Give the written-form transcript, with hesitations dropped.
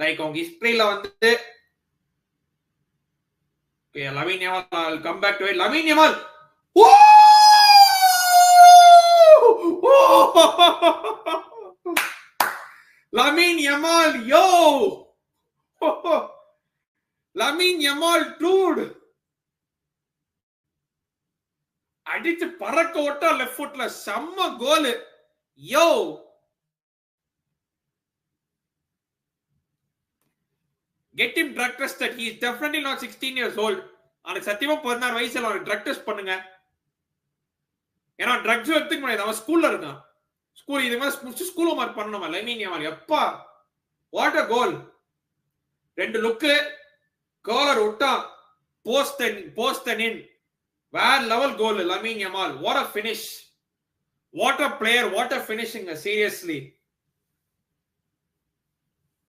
Like அவங்க ஹிஸ்டரியில வந்து Lamine Yamal come back to it. Lamine Yamal Lamine Yamal, yo! Lamine Yamal, dude! அடிச்சு பறக்க ஓட்டா லெஃப்ட் ஃபுட்ல செம்ம கோல். யோ! Get him drug tested. He is definitely not 16 years old. அவனுக்கு சத்தியமா 16 வயசுல அவனுக்கு ட்ரக் டெஸ்ட் பண்ணுங்க. ஏன்னா ட்ரக்ஸ் எடுத்துக்க முடியாது. அவன் ஸ்கூல்ல இருக்கான். ஸ்கூல் இது மாதிரி ஸ்கூல் மார்க் பண்ணணுமா லமீன் யமால்? எப்பா வாட் அ கோல். ரெண்டு லுக்கு காலர் விட்டா போஸ்ட் இன். வேற level goal Lamine Yamal. What a finish. What a player. What a finishing. Seriously